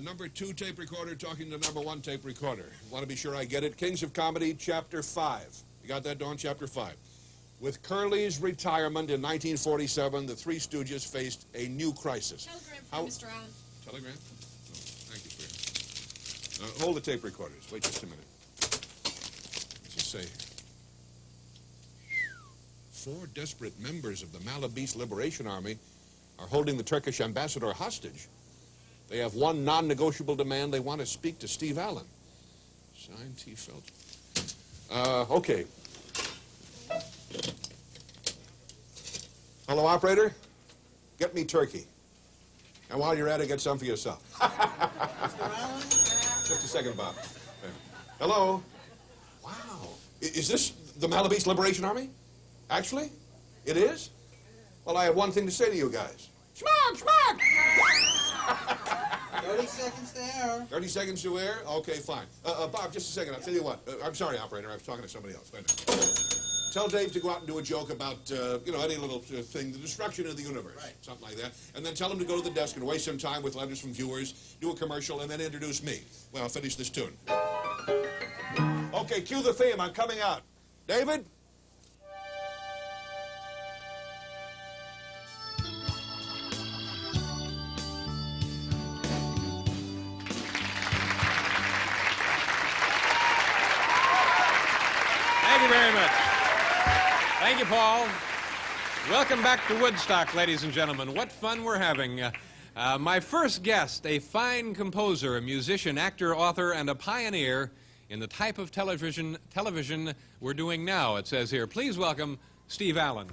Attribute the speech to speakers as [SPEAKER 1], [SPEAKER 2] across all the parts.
[SPEAKER 1] Number 2 tape recorder talking to number 1 tape recorder. Want to be sure I get it. Kings of Comedy, Chapter 5. You got that, Dawn? Chapter 5. With Curly's retirement in 1947, the Three Stooges faced a new crisis.
[SPEAKER 2] Telegram from Mr. Allen.
[SPEAKER 1] Telegram? Oh, thank you, sweetheart. Hold the tape recorders. Wait just a minute. What's it say? 4 desperate members of the Malabese Liberation Army are holding the Turkish ambassador hostage. They have one non-negotiable demand. They want to speak to Steve Allen. Signed, T. Felt. Okay. Hello, operator? Get me turkey. And while you're at it, get some for yourself.
[SPEAKER 3] Mr. Allen?
[SPEAKER 1] Just a second, Bob. Hello? Wow. Is this the Malabese Liberation Army? Actually? It is? Well, I have one thing to say to you guys. Schmuck, schmuck!
[SPEAKER 3] 30 seconds to air.
[SPEAKER 1] 30 seconds to air? Okay, fine. Bob, just a second. I'll tell you what. I'm sorry, operator. I was talking to somebody else. Wait a minute. Tell Dave to go out and do a joke about, any little thing, the destruction of the universe. Right. Something like that. And then tell him to go to the desk and waste some time with letters from viewers, do a commercial, and then introduce me. Well, I'll finish this tune. Okay, cue the theme. I'm coming out. David?
[SPEAKER 4] Thank you very much. Thank you, Paul. Welcome back to Woodstock, ladies and gentlemen. What fun we're having. My first guest, a fine composer, a musician, actor, author, and a pioneer in the type of television we're doing now, it says here. Please welcome Steve Allen.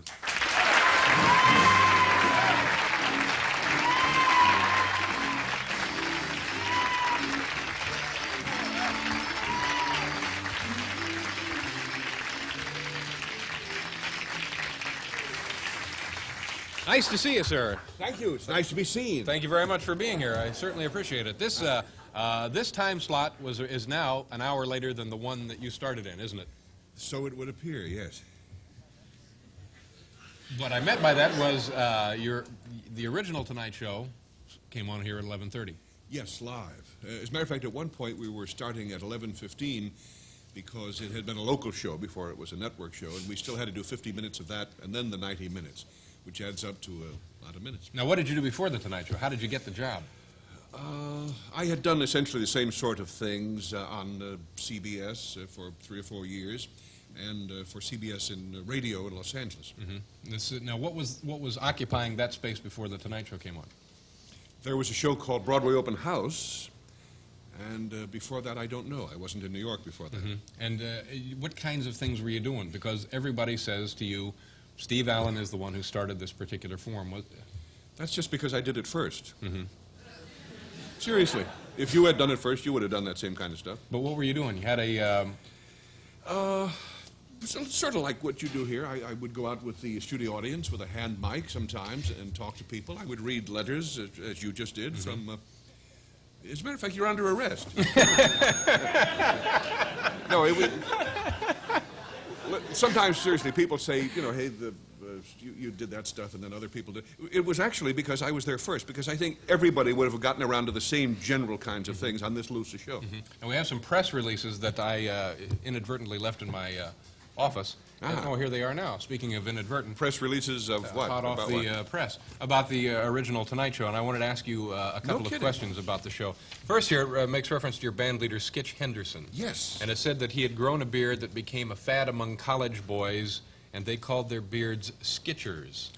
[SPEAKER 4] Nice to see you, sir.
[SPEAKER 1] Thank you. It's nice to be seen.
[SPEAKER 4] Thank you very much for being here. I certainly appreciate it. This time slot is now an hour later than the one that you started in, isn't it?
[SPEAKER 1] So it would appear, yes.
[SPEAKER 4] What I meant by that was the original Tonight Show came on here at 11:30.
[SPEAKER 1] Yes, live. As a matter of fact, at one point we were starting at 11:15 because it had been a local show before it was a network show, and we still had to do 50 minutes of that and then the 90 minutes, which adds up to a lot of minutes.
[SPEAKER 4] Now, what did you do before the Tonight Show? How did you get the job?
[SPEAKER 1] I had done essentially the same sort of things on CBS for 3 or 4 years, and for CBS in radio in Los Angeles.
[SPEAKER 4] Mm-hmm. Now, what was occupying that space before the Tonight Show came on?
[SPEAKER 1] There was a show called Broadway Open House, and before that, I don't know. I wasn't in New York before that.
[SPEAKER 4] Mm-hmm. And what kinds of things were you doing? Because everybody says to you, Steve Allen is the one who started this particular form.
[SPEAKER 1] That's just because I did it first.
[SPEAKER 4] Mm-hmm.
[SPEAKER 1] Seriously. If you had done it first, you would have done that same kind of stuff.
[SPEAKER 4] But what were you doing? You had a...
[SPEAKER 1] Sort of like what you do here. I would go out with the studio audience with a hand mic sometimes and talk to people. I would read letters, as you just did, from... as a matter of fact, you're under arrest. No, it would... Sometimes, seriously, people say, hey, you did that stuff, and then other people did. It was actually because I was there first, because I think everybody would have gotten around to the same general kinds of things on this loose show.
[SPEAKER 4] Mm-hmm. And we have some press releases that I inadvertently left in my office. Oh, here they are now. Speaking of inadvertent.
[SPEAKER 1] Press releases of what?
[SPEAKER 4] Hot off the press. About the original Tonight Show, and I wanted to ask you a couple of questions about the show. First here makes reference to your band leader, Skitch Henderson.
[SPEAKER 1] Yes.
[SPEAKER 4] And it said that he had grown a beard that became a fad among college boys, and they called their beards Skitchers.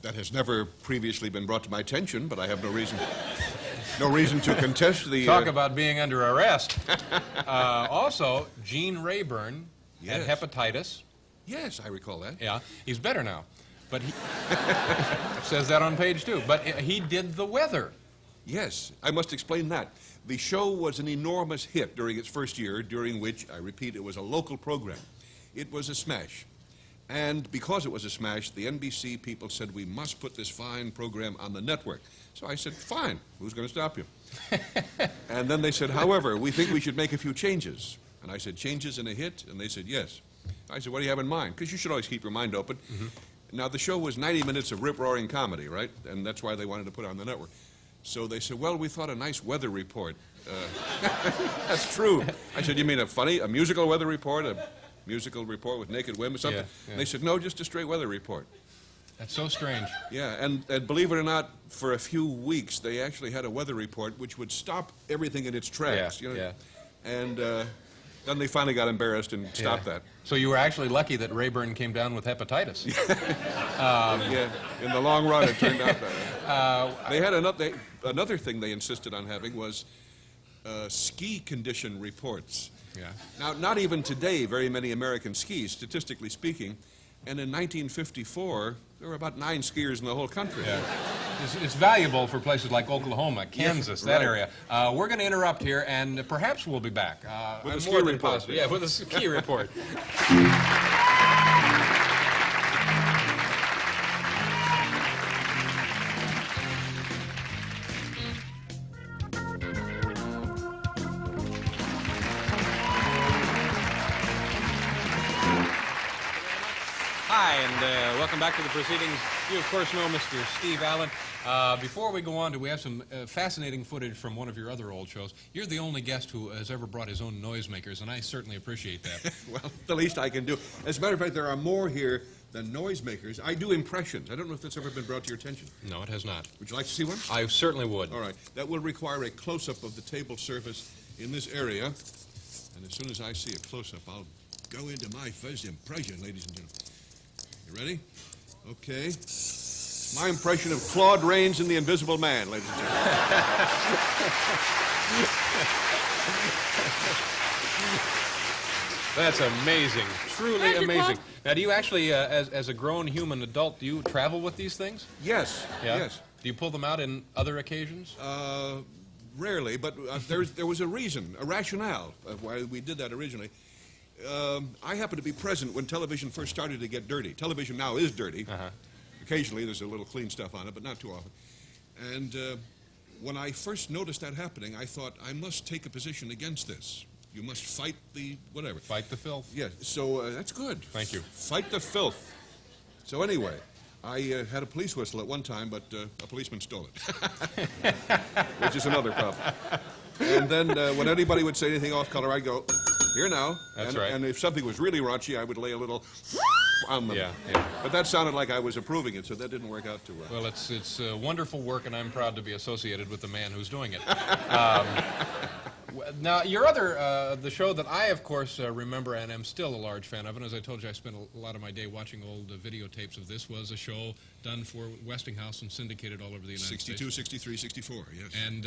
[SPEAKER 1] That has never previously been brought to my attention, but I have no reason to contest the...
[SPEAKER 4] Talk about being under arrest. Also, Gene Rayburn had hepatitis.
[SPEAKER 1] Yes, I recall that.
[SPEAKER 4] Yeah, he's better now. But he says that on page 2. But he did the weather.
[SPEAKER 1] Yes, I must explain that. The show was an enormous hit during its first year, during which, I repeat, it was a local program. It was a smash. And because it was a smash, the NBC people said, we must put this fine program on the network. So I said, fine, who's going to stop you? And then they said, however, we think we should make a few changes. And I said, changes in a hit? And they said, yes. I said, what do you have in mind? Because you should always keep your mind open. Mm-hmm. Now, the show was 90 minutes of rip-roaring comedy, right? And that's why they wanted to put it on the network. So they said, well, we thought a nice weather report. That's true. I said, you mean a musical weather report, a musical report with naked women, something?
[SPEAKER 4] Yeah, yeah.
[SPEAKER 1] And they said, no, just a straight weather report.
[SPEAKER 4] That's so strange.
[SPEAKER 1] Yeah, and believe it or not, for a few weeks, they actually had a weather report which would stop everything in its tracks.
[SPEAKER 4] Yeah,
[SPEAKER 1] you know?
[SPEAKER 4] yeah.
[SPEAKER 1] And then they finally got embarrassed and stopped that.
[SPEAKER 4] So you were actually lucky that Rayburn came down with hepatitis.
[SPEAKER 1] Yeah, in the long run, it turned out that. They had another thing they insisted on having was ski condition reports.
[SPEAKER 4] Yeah.
[SPEAKER 1] Now, not even today very many Americans ski, statistically speaking. And in 1954, there were about 9 skiers in the whole country.
[SPEAKER 4] Yeah. It's valuable for places like Oklahoma, Kansas, that
[SPEAKER 1] right.
[SPEAKER 4] area. We're going to interrupt here, and perhaps we'll be back.
[SPEAKER 1] With a
[SPEAKER 4] I'm
[SPEAKER 1] ski
[SPEAKER 4] more than
[SPEAKER 1] report.
[SPEAKER 4] positive. Yeah, with a ski report. Hi, and welcome back to the proceedings. You, of course, know Mr. Steve Allen. Before we go on, do we have some fascinating footage from one of your other old shows? You're the only guest who has ever brought his own noisemakers, and I certainly appreciate that.
[SPEAKER 1] Well, the least I can do. As a matter of fact, there are more here than noisemakers. I do impressions. I don't know if that's ever been brought to your attention.
[SPEAKER 4] No, it has not.
[SPEAKER 1] Would you like to see one?
[SPEAKER 4] I certainly would.
[SPEAKER 1] All right. That will require a close-up of the table surface in this area. And as soon as I see a close-up, I'll go into my first impression, ladies and gentlemen. You ready? Okay. My impression of Claude Rains in The Invisible Man, ladies and gentlemen.
[SPEAKER 4] That's amazing. Truly amazing. Now, do you actually, as a grown human adult, do you travel with these things?
[SPEAKER 1] Yes.
[SPEAKER 4] Yeah?
[SPEAKER 1] Yes.
[SPEAKER 4] Do you pull them out in other occasions?
[SPEAKER 1] Rarely, but there was a reason, a rationale of why we did that originally. I happened to be present when television first started to get dirty. Television now is dirty.
[SPEAKER 4] Uh-huh.
[SPEAKER 1] Occasionally there's a little clean stuff on it, but not too often. And when I first noticed that happening, I thought, I must take a position against this. You must fight the whatever.
[SPEAKER 4] Fight the filth.
[SPEAKER 1] Yeah, so that's good.
[SPEAKER 4] Thank you.
[SPEAKER 1] Fight the filth. So anyway, I had a police whistle at one time, but a policeman stole it, which is another problem. And then when anybody would say anything off color, I'd go, here now.
[SPEAKER 4] That's
[SPEAKER 1] and,
[SPEAKER 4] right.
[SPEAKER 1] And if something was really raunchy, I would lay a little on them.
[SPEAKER 4] Yeah, yeah.
[SPEAKER 1] But that sounded like I was approving it, so that didn't work out too well.
[SPEAKER 4] Well, it's wonderful work, and I'm proud to be associated with the man who's doing it. Now, your other, the show that I, of course, remember and am still a large fan of, and as I told you, I spent a lot of my day watching old videotapes of this, was a show done for Westinghouse and syndicated all over the United
[SPEAKER 1] 62,
[SPEAKER 4] States.
[SPEAKER 1] 63, 64, yes.
[SPEAKER 4] And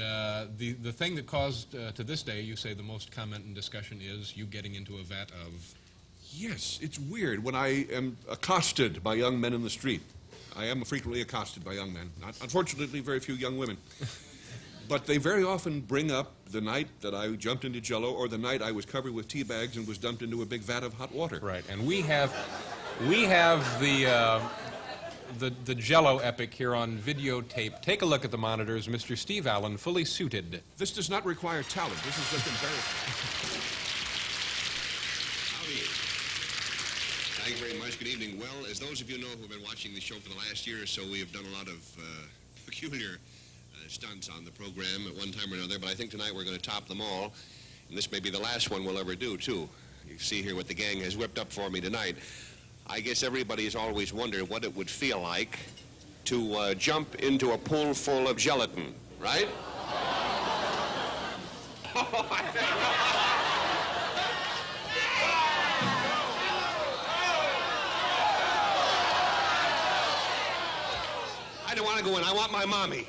[SPEAKER 4] the thing that caused, to this day, you say the most comment and discussion is you getting into a vat of...
[SPEAKER 1] Yes, it's weird when I am accosted by young men in the street. I am frequently accosted by young men. Not, unfortunately, very few young women. But they very often bring up the night that I jumped into Jello or the night I was covered with tea bags and was dumped into a big vat of hot water.
[SPEAKER 4] Right, and we have the Jello epic here on videotape. Take a look at the monitors. Mr. Steve Allen, fully suited.
[SPEAKER 1] This does not require talent. This is just embarrassing.
[SPEAKER 2] Howdy. Thank you very much. Good evening. Well, as those of you know who have been watching the show for the last year or so, we have done a lot of peculiar stunts on the program at one time or another, but I think tonight we're going to top them all, and this may be the last one we'll ever do, too. You see here what the gang has whipped up for me tonight. I guess everybody has always wondered what it would feel like to jump into a pool full of gelatin, right? I don't want to go in. I want my mommy.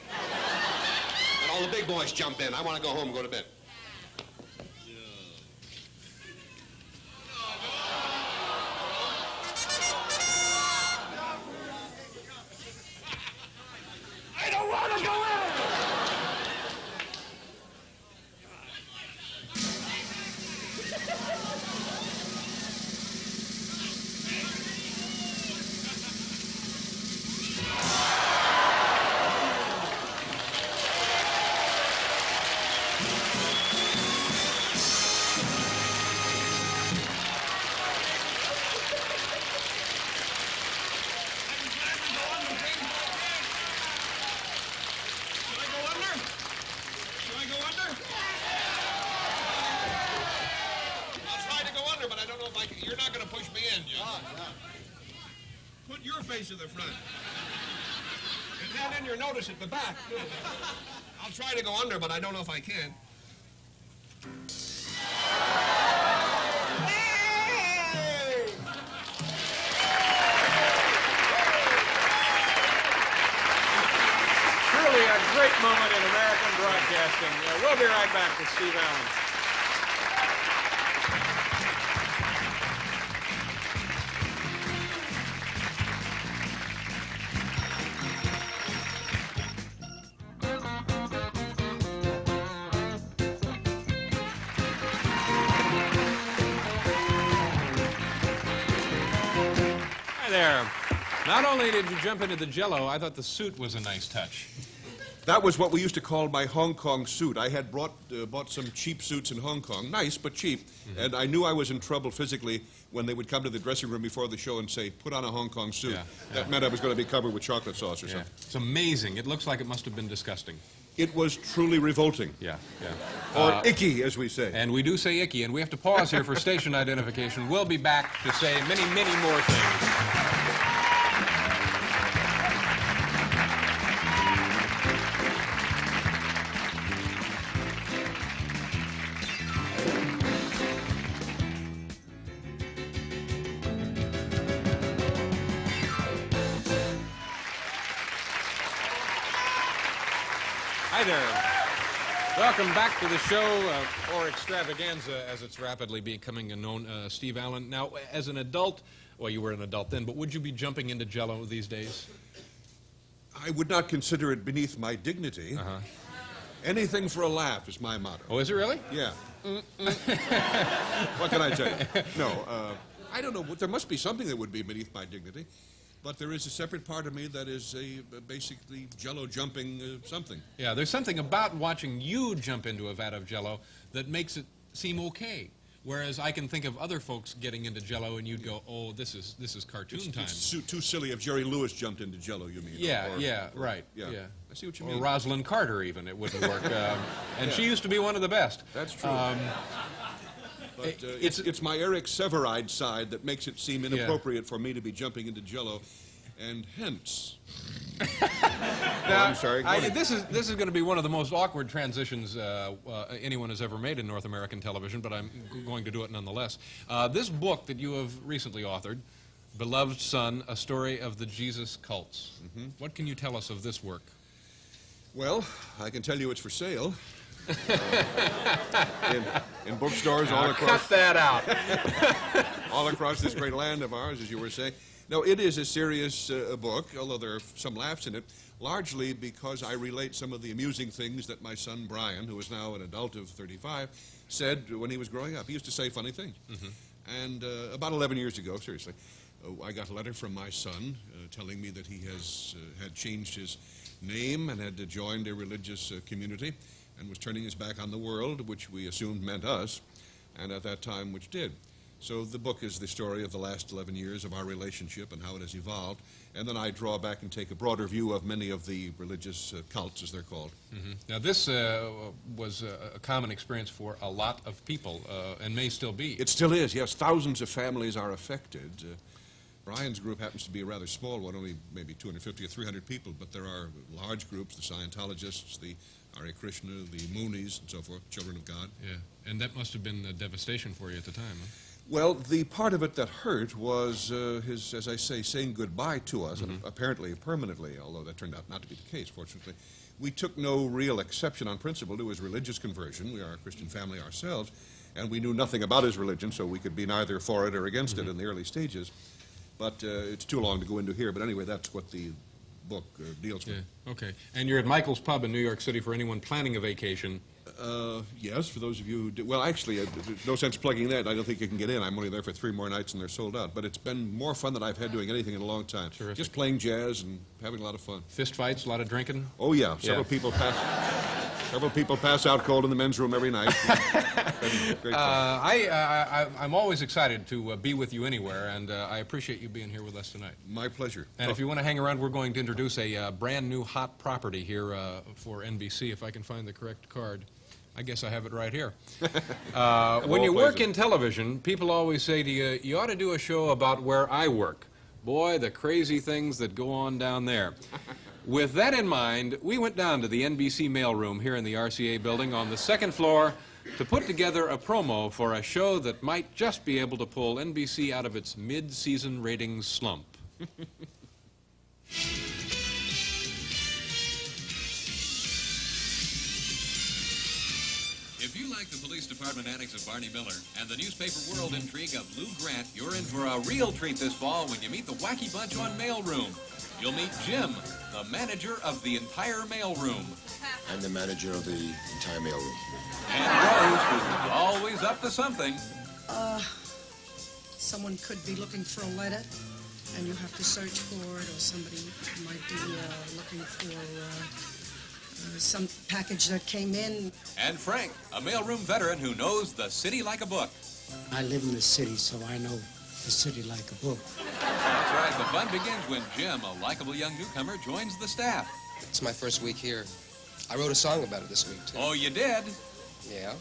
[SPEAKER 2] And all the big boys jump in. I want to go home and go to bed. I don't want to go in. stand you. Put your face in the front. And hand in your notice at the back. I'll try to go under, but I don't know if I can.
[SPEAKER 4] Truly a great moment in American broadcasting. We'll be right back with Steve Allen. Hi there. Not only did you jump into the Jello, I thought the suit was a nice touch.
[SPEAKER 1] That was what we used to call my Hong Kong suit. I had bought some cheap suits in Hong Kong, nice but cheap, and I knew I was in trouble physically when they would come to the dressing room before the show and say, put on a Hong Kong suit.
[SPEAKER 4] Yeah,
[SPEAKER 1] That meant I was going to be covered with chocolate sauce or something.
[SPEAKER 4] It's amazing. It looks like it must have been disgusting.
[SPEAKER 1] It was truly revolting.
[SPEAKER 4] Yeah.
[SPEAKER 1] Or icky, as we say.
[SPEAKER 4] And we do say icky, and we have to pause here for station identification. We'll be back to say many, many more things. Hi there. Welcome back to the show, or extravaganza, as it's rapidly becoming known, Steve Allen. Now, as an adult, well, you were an adult then, but would you be jumping into Jello these days?
[SPEAKER 1] I would not consider it beneath my dignity. Anything for a laugh is my motto.
[SPEAKER 4] Oh, is it really?
[SPEAKER 1] Yeah. What can I tell you? No, I don't know. There must be something that would be beneath my dignity. But there is a separate part of me that is basically Jello jumping something.
[SPEAKER 4] Yeah, there's something about watching you jump into a vat of Jello that makes it seem okay. Whereas I can think of other folks getting into Jello and you'd go, oh, this is cartoon time.
[SPEAKER 1] It's too silly if Jerry Lewis jumped into Jello, you mean?
[SPEAKER 4] Yeah, right.
[SPEAKER 1] Yeah. I see what you
[SPEAKER 4] Or
[SPEAKER 1] mean.
[SPEAKER 4] Rosalind Carter, even. It wouldn't work. And she used to be one of the best.
[SPEAKER 1] That's true. But it's my Eric Severide side that makes it seem inappropriate for me to be jumping into Jello, and hence.
[SPEAKER 4] Now,
[SPEAKER 1] I'm sorry.
[SPEAKER 4] This is going to be one of the most awkward transitions anyone has ever made in North American television, but I'm going to do it nonetheless. This book that you have recently authored, Beloved Son, A Story of the Jesus Cults. What can you tell us of this work?
[SPEAKER 1] Well, I can tell you it's for sale. In bookstores all across.
[SPEAKER 4] Cut that out.
[SPEAKER 1] All across this great land of ours, as you were saying. No, it is a serious book, although there are some laughs in it, largely because I relate some of the amusing things that my son Brian, who is now an adult of 35, said when he was growing up. He used to say funny things. And about 11 years ago, seriously, I got a letter from my son telling me that he had changed his name and had joined a religious community and was turning his back on the world, which we assumed meant us, and at that time, which did. So the book is the story of the last 11 years of our relationship and how it has evolved, and then I draw back and take a broader view of many of the religious cults, as they're called.
[SPEAKER 4] Now, this was a common experience for a lot of people, and may still be.
[SPEAKER 1] It still is, yes. Thousands of families are affected. Brian's group happens to be a rather small one, only maybe 250 or 300 people, but there are large groups, the Scientologists, the Hare Krishna, the Moonies, and so forth, Children of God.
[SPEAKER 4] Yeah, and that must have been a devastation for you at the time, huh?
[SPEAKER 1] Well, the part of it that hurt was his, as I say, saying goodbye to us, and apparently permanently, although that turned out not to be the case, fortunately. We took no real exception on principle to his religious conversion. We are a Christian family ourselves, and we knew nothing about his religion, so we could be neither for it or against it in the early stages. But it's too long to go into here. But anyway, that's what the book deals with.
[SPEAKER 4] Yeah, okay. And you're at Michael's Pub in New York City for anyone planning a vacation.
[SPEAKER 1] Yes, for those of you who do. Well, actually, there's no sense plugging that. I don't think you can get in. I'm only there for 3 more nights and they're sold out. But it's been more fun than I've had doing anything in a long time.
[SPEAKER 4] Terrific.
[SPEAKER 1] Just playing jazz and having a lot of fun.
[SPEAKER 4] Fist fights, a lot of drinking?
[SPEAKER 1] Oh, yeah. Several people pass out cold in the men's room every night. Great fun.
[SPEAKER 4] I'm always excited to be with you anywhere, and I appreciate you being here with us tonight.
[SPEAKER 1] My pleasure.
[SPEAKER 4] And if you want to hang around, we're going to introduce a brand new hot property here for NBC, if I can find the correct card. I guess I have it right here. When you work in television, people always say to you, you ought to do a show about where I work. Boy, the crazy things that go on down there. With that in mind, we went down to the NBC mailroom here in the RCA building on the second floor to put together a promo for a show that might just be able to pull NBC out of its mid-season ratings slump.
[SPEAKER 5] If you like the police department antics of Barney Miller and the newspaper world intrigue of Lou Grant, you're in for a real treat this fall when you meet the wacky bunch on Mailroom. You'll meet Jim, the manager of the entire mailroom.
[SPEAKER 6] I'm the manager of the entire mailroom.
[SPEAKER 5] And Rose, who's always up to something.
[SPEAKER 7] Someone could be looking for a letter, and you have to search for it, or somebody might be looking for some package that came in.
[SPEAKER 5] And Frank, a mailroom veteran who knows the city like a book.
[SPEAKER 8] I live in the city, so I know the city like a book.
[SPEAKER 5] That's right, the fun begins when Jim, a likable young newcomer, joins the staff.
[SPEAKER 9] It's my first week here. I wrote a song about it this week, too.
[SPEAKER 5] Oh, you did?
[SPEAKER 9] Yeah?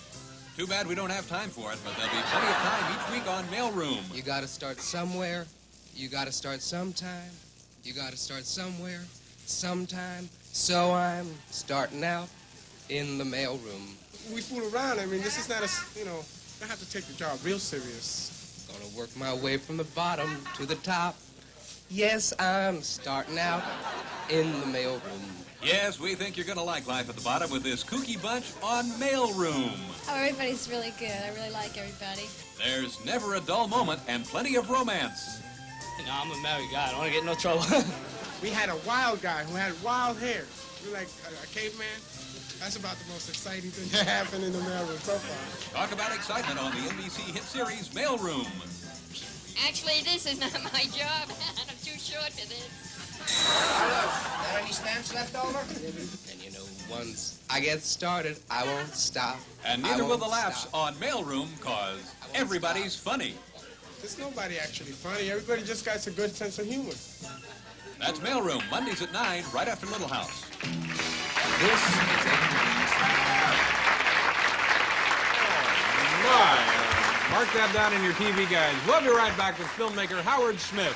[SPEAKER 5] Too bad we don't have time for it, but there'll be plenty of time each week on Mailroom.
[SPEAKER 9] You gotta start somewhere. You gotta start sometime. You gotta start somewhere, sometime. So I'm starting out in the mailroom.
[SPEAKER 10] We fool around. I mean, this is not a, I have to take the job real serious.
[SPEAKER 9] Gonna work my way from the bottom to the top. Yes, I'm starting out in the mailroom.
[SPEAKER 5] Yes, we think you're going to like life at the bottom with this kooky bunch on Mailroom.
[SPEAKER 11] Oh, everybody's really good. I really like everybody.
[SPEAKER 5] There's never a dull moment and plenty of romance.
[SPEAKER 12] You know, I'm a married guy. I don't want to get in no trouble.
[SPEAKER 10] We had a wild guy who had wild hair. We're like a caveman. That's about the most exciting thing that happened in the mailroom so far.
[SPEAKER 5] Talk about excitement on the NBC hit series Mailroom.
[SPEAKER 11] Actually, this is not my job. I'm too short for this.
[SPEAKER 3] Got any stamps left over?
[SPEAKER 9] And you know, once I get started, I won't stop.
[SPEAKER 5] And neither will the laughs on Mailroom, cause everybody's funny.
[SPEAKER 10] There's nobody actually funny. Everybody just got a good sense of humor.
[SPEAKER 5] That's Mailroom, Mondays at 9, right after Little House.
[SPEAKER 9] This is
[SPEAKER 4] My, mark that down in your TV guides. We'll be right back with filmmaker Howard Smith.